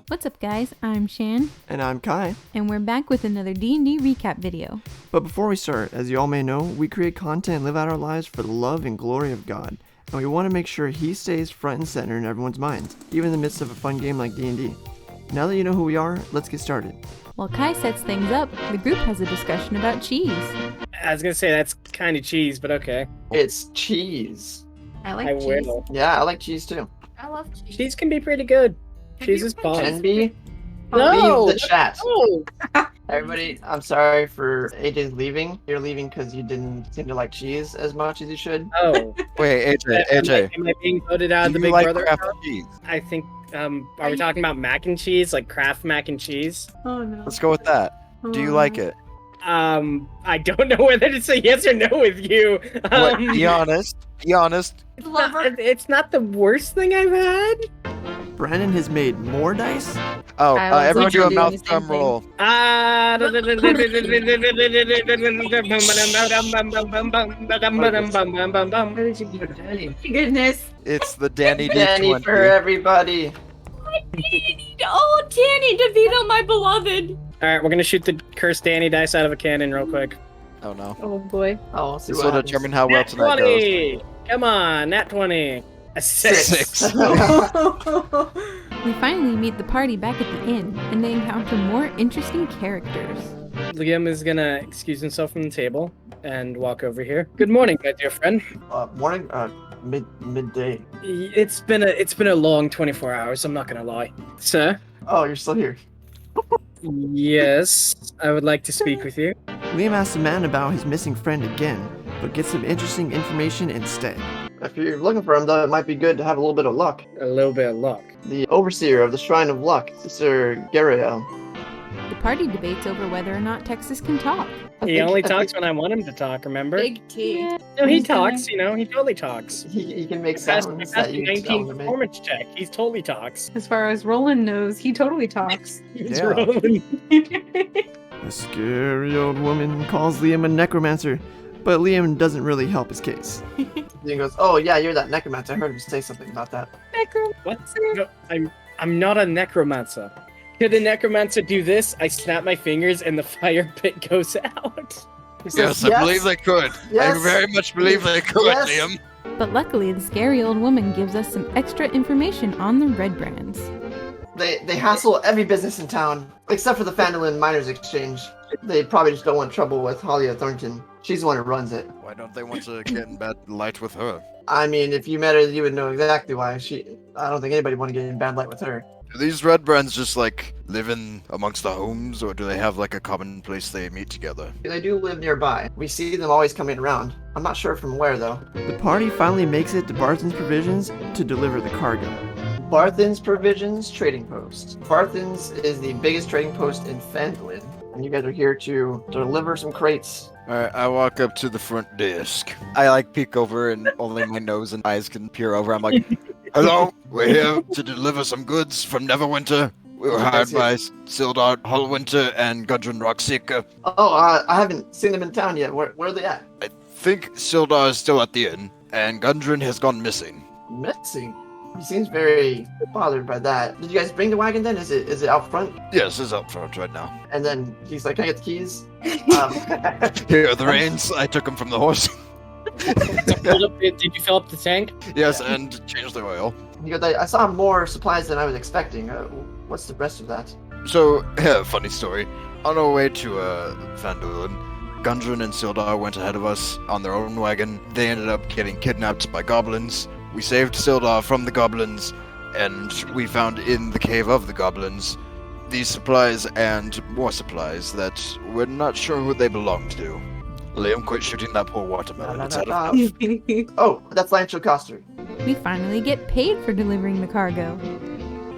What's up guys, I'm Shan. And I'm Kai. And we're back with another D&D recap video. But before we start, as you all may know, we create content and live out our lives for the love and glory of God. And we want to make sure He stays front and center in everyone's minds, even in the midst of a fun game like D&D. Now that you know who we are, let's get started. While Kai sets things up, the group has a discussion about cheese. I was gonna say that's kind of cheese, but okay. It's cheese. I like I cheese. will. Yeah, I like cheese too. I love cheese. Cheese can be pretty good. Cheese is fun. fun. Can be. No! Leave the chat. No! Everybody, I'm sorry for AJ's leaving. You're leaving because you didn't seem to like cheese as much as you should. Oh. Wait, AJ, Am I being voted out of the do you Big like Brother? Kraft Club? cheese? I think, are we talking about mac and cheese? Like Kraft mac and cheese? Oh no. Let's go with that. Do you like it? I don't know whether to say yes or no with you. What, be honest. Be honest. It's not the worst thing I've had. Brandon has made more dice. Oh, I was everyone do a doing the mouth same drum thing. roll. How did you do Danny? Goodness. It's the Danny Danny D20. for everybody. Danny! Oh, Danny DeVito, my beloved. Alright, we're gonna shoot the cursed Danny dice out of a cannon real quick. Oh no. Oh boy. Oh, we'll see This what will happens. determine how well Nat tonight 20! Come on, nat 20. A 6. Six. We finally meet the party back at the inn, and they encounter more interesting characters. Liam is gonna excuse himself from the table and walk over here. Good morning, my dear friend. Morning, midday. It's been a long 24 hours, I'm not gonna lie. Sir? Oh, you're still here. Yes, I would like to speak with you. Liam asks the man about his missing friend again, but gets some interesting information instead. If you're looking for him, though, it might be good to have a little bit of luck. A little bit of luck. The overseer of the Shrine of Luck, Sir Gariel. The party debates over whether or not Texas can talk. He only talks when I want him to talk, remember? Big T. No, he talks, he totally talks. He can make I passed sounds the that you tell 19 him to make. performance check. He totally talks. As far as Roland knows, he totally talks. He's Yeah. rolling. A scary old woman calls Liam a necromancer, but Liam doesn't really help his case. Liam goes, "Oh yeah, you're that necromancer. I heard him say something about that." What? No, I'm not a necromancer. Could a necromancer do this? I snap my fingers and the fire pit goes out. He says, Yes, I believe they could. Yes. I very much believe they could, Yes. Liam. But luckily, the scary old woman gives us some extra information on the Redbrands. They hassle every business in town, except for the Phandalin Miners Exchange. They probably just don't want trouble with Halia Thornton. She's the one who runs it. Why don't they want to get in bad light with her? I mean, if you met her, you would know exactly why. I don't think anybody would want to get in bad light with her. Do these Redbrands just like live in amongst the homes, or do they have like a common place they meet together? They do live nearby. We see them always coming around. I'm not sure from where, though. The party finally makes it to Barthen's Provisions to deliver the cargo. Barthen's Provisions Trading Post. Barthen's is the biggest trading post in Phandalin, and you guys are here to deliver some crates. Alright, I walk up to the front desk. I like peek over and only my nose and eyes can peer over. I'm like, hello, we're here to deliver some goods from Neverwinter. We were hired by Sildar Hallwinter and Gudrun Rockseeker. Oh, I haven't seen them in town yet. Where are they at? I think Sildar is still at the inn, and Gudrun has gone missing. Missing. He seems very bothered by that. Did you guys bring the wagon then? Is it out front? Yes, it's up front right now. And then he's like, "Can I get the keys?" Here are the reins. I took them from the horse. Did you fill up the tank? Yes, and changed the oil. He goes, I saw more supplies than I was expecting. What's the rest of that? So, funny story. On our way to Phandalin, Gudrun and Sildar went ahead of us on their own wagon. They ended up getting kidnapped by goblins. We saved Sildar from the goblins, and we found in the cave of the goblins these supplies and more supplies that we're not sure who they belong to. Liam, quit shooting that poor watermelon. It's out of enough. Oh, that's Lancho Coster. We finally get paid for delivering the cargo.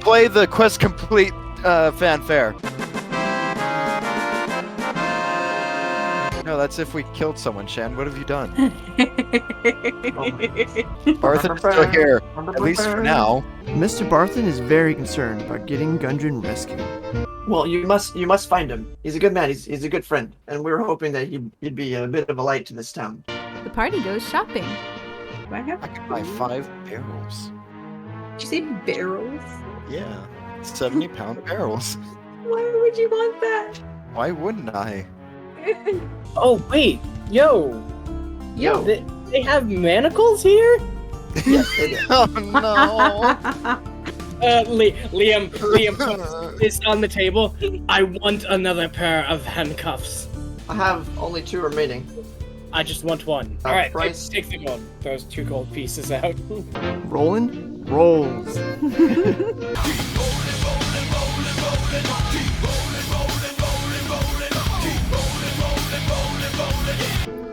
Play the quest complete fanfare. No, that's if we killed someone, Shan. What have you done? Barthen's still here, at least for now. Mr. Barthen is very concerned about getting Gudrun rescued. Well, you must find him. He's a good man. He's a good friend, and we were hoping that he'd be a bit of a light to this town. The party goes shopping. I have. I can buy 5 barrels. Did you say barrels? Yeah. 70-pound barrels. Why would you want that? Why wouldn't I? Oh wait, yo, Yo. they have manacles here. Yes, they do. Oh no! Liam, puts this on the table. I want another pair of handcuffs. I have only 2 remaining. I just want one. All right, price. take the gold. Those 2 gold pieces out. Roland rolls.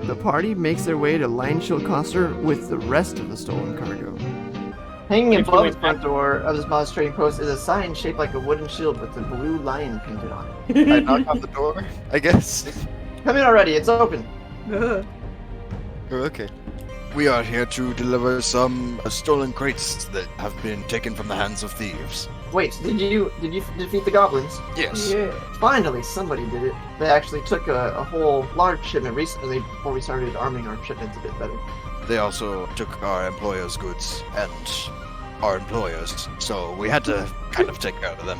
The party makes their way to Lion Shield Coster with the rest of the stolen cargo. Hanging above the front door of this modest trading post is a sign shaped like a wooden shield with a blue lion painted on it. I knock on the door, I guess. Come in already, it's open. Oh, okay. We are here to deliver some stolen crates that have been taken from the hands of thieves. Wait, did you defeat the goblins? Yes. Yeah. Finally, somebody did it. They actually took a whole large shipment recently before we started arming our shipments a bit better. They also took our employers' goods and our employers, so we had to kind of take care of them.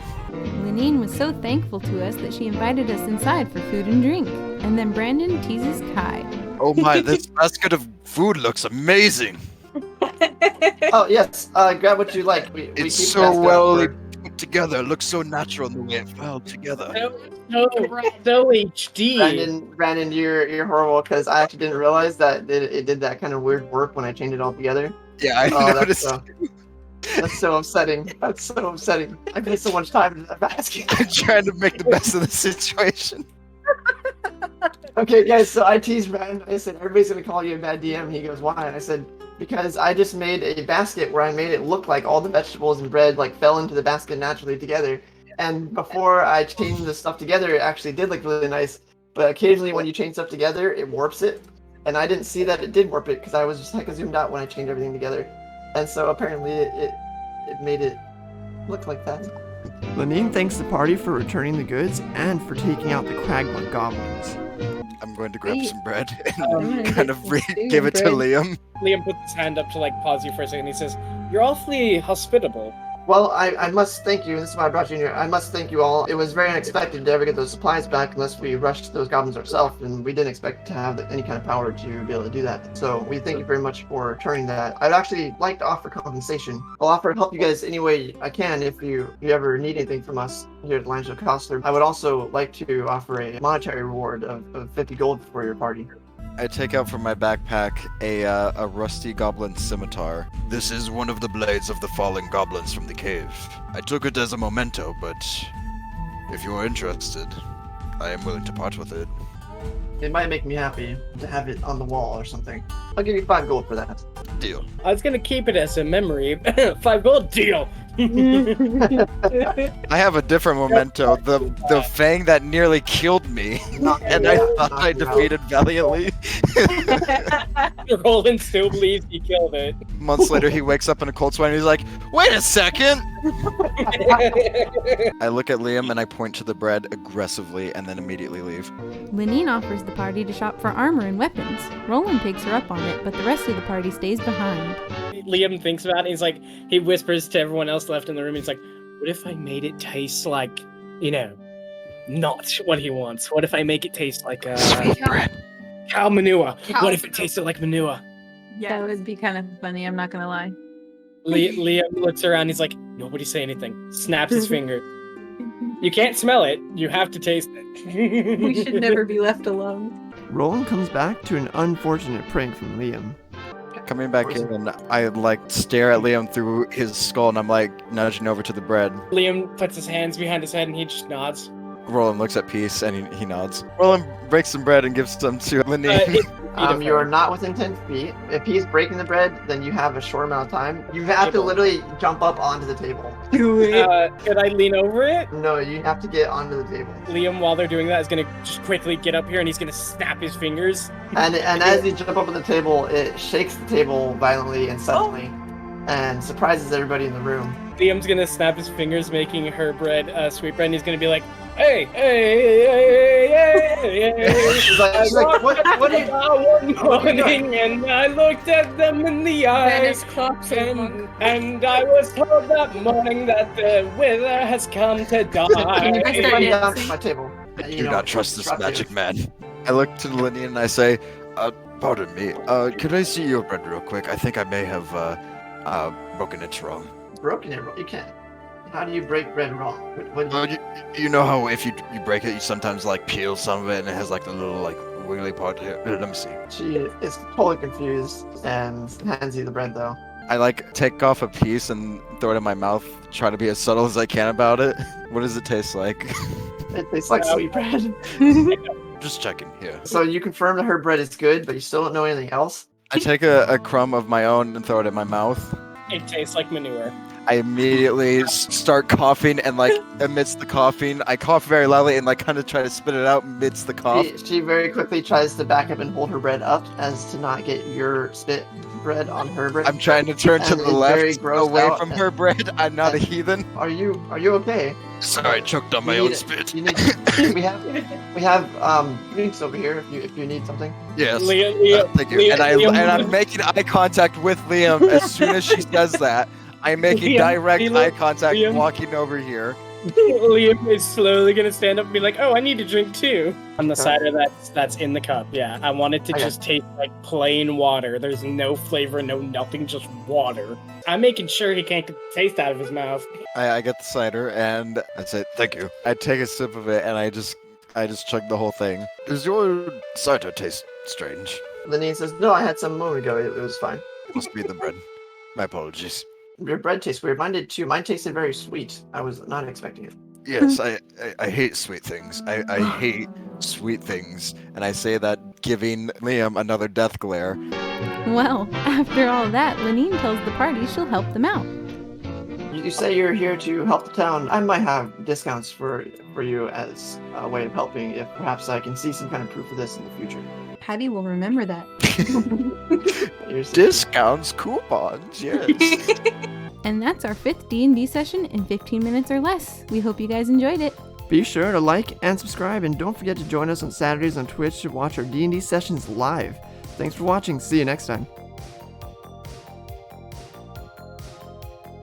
Lenine was so thankful to us that she invited us inside for food and drink. And then Brandon teases Kai. Oh my, this basket of food looks amazing! Oh yes, grab what you like. We It's keep so basket well for- put together, it looks so natural in the way it fell together. So HD. Brandon, you're horrible because I actually didn't realize that it did that kind of weird work when I chained it all together. Yeah, I Oh, noticed. That's so upsetting. That's so upsetting. I put so much time into that basket. I'm trying to make the best of the situation. Okay, guys, so I teased Brandon. I said, everybody's going to call you a bad DM. He goes, why? And I said, because I just made a basket where I made it look like all the vegetables and bread like fell into the basket naturally together. And before I chained the stuff together, it actually did look really nice. But occasionally when you chain stuff together, it warps it. And I didn't see that it did warp it because I was just like zoomed out when I chained everything together. And so apparently it made it look like that. Lenine thanks the party for returning the goods and for taking out the Cragmore goblins. I'm going to grab Hey. some bread I'm and gonna kind get of some food give it to bread. Liam. Liam puts his hand up to like pause you for a second. He says, "You're awfully hospitable." Well, I must thank you. This is why I brought you in here. I must thank you all. It was very unexpected to ever get those supplies back unless we rushed those goblins ourselves, and we didn't expect to have any kind of power to be able to do that. So we thank you very much for returning that. I'd actually like to offer compensation. I'll offer to help you guys any way I can if you ever need anything from us here at Lion Shield Coster. I would also like to offer a monetary reward of 50 gold for your party. I take out from my backpack a rusty goblin scimitar. This is one of the blades of the fallen goblins from the cave. I took it as a memento, but if you are interested, I am willing to part with it. It might make me happy to have it on the wall or something. I'll give you 5 gold for that. Deal. I was gonna keep it as a memory. 5 gold deal. I have a different memento. The fang that nearly killed me, and I thought I defeated valiantly. Roland still believes he killed it. Months later, he wakes up in a cold sweat and he's like, "Wait a second!" I look at Liam and I point to the bread aggressively and then immediately leave. Lenine offers the party to shop for armor and weapons. Roland takes her up on it, but the rest of the party stays behind. Liam thinks about it. He's like, he whispers to everyone else left in the room. He's like, "What if I made it taste like, not what he wants? What if I make it taste like Sweet bread. cow manure? Cow- What if it tasted like manure?" That would be kind of funny, I'm not gonna lie. Liam looks around. He's like, "Nobody say anything." Snaps his finger. You can't smell it. You have to taste it. We should never be left alone. Roland comes back to an unfortunate prank from Liam. Coming back in, and I stare at Liam through his skull, and I'm nudging over to the bread. Liam puts his hands behind his head and he just nods. Roland looks at Peace and he nods. Roland breaks some bread and gives some to Lenine. You are not within 10 feet. If he's breaking the bread, then you have a short amount of time. You have to literally jump up onto the table. Do it. Could I lean over it? No, you have to get onto the table. Liam, while they're doing that, is gonna just quickly get up here and he's gonna snap his fingers. And as you jump up on the table, it shakes the table violently and suddenly. and surprises everybody in the room. Liam's gonna snap his fingers, making her bread sweetbread, and he's gonna be like, "Hey, hey, hey, hey, hey!" She's like, what are you? One morning, and I looked at them in the eyes, Clapping. and I was told that morning that the wither has come to Can you die. put it down from my table? I do not trust this magic man. I look to Linian and I say, pardon me, could I see your bread real quick? I think I may have, broken it wrong. Broken it wrong? You can't. How do you break bread wrong? You know how if you break it, you sometimes, like, peel some of it and it has, like, the little, like, wiggly part here? Let me see. She is totally confused and hands you the bread, though. I, like, take off a piece and throw it in my mouth, try to be as subtle as I can about it. What does it taste like? It tastes like sweet bread. Just checking here. So you confirm that her bread is good, but you still don't know anything else? I take a crumb of my own and throw it in my mouth. It tastes like manure. I immediately start coughing, and like amidst the coughing, I cough very loudly and like kind of try to spit it out amidst the cough. She very quickly tries to back up and hold her bread up as to not get your spit bread on her bread. I'm trying to turn to And the is very left, grossed away out from and- her bread. I'm not a heathen. Are you okay? Sorry, I choked on my You own need- spit. You need, we have drinks over here if you need something. Yes. Liam, Thank you. Liam- And Liam- I'm making eye contact with Liam as soon as she says that. I'm making direct eye contact Liam. walking over here. Liam is slowly gonna stand up and be like, "Oh, I need a drink too." On the Okay. cider that's in the cup. Yeah, I want it to Okay. just taste like plain water. There's no flavor, no nothing, just water. I'm making sure he can't get the taste out of his mouth. I get the cider and I say thank you. I take a sip of it and I just chug the whole thing. Does your cider taste strange? Linian says, "No, I had some a moment ago. It was fine. Must be the bread. My apologies. Your bread tastes weird. Mine did too. Mine tasted very sweet. I was not expecting it." Yes, I hate sweet things. I hate sweet things. And I say that giving Liam another death glare. Well, after all that, Lenine tells the party she'll help them out. You say you're here to help the town. I might have discounts for you as a way of helping if perhaps I can see some kind of proof of this in the future. Hattie will remember that. Discounts, coupons, yes. And that's our 5th D&D session in 15 minutes or less. We hope you guys enjoyed it. Be sure to like and subscribe, and don't forget to join us on Saturdays on Twitch to watch our D&D sessions live. Thanks for watching. See you next time.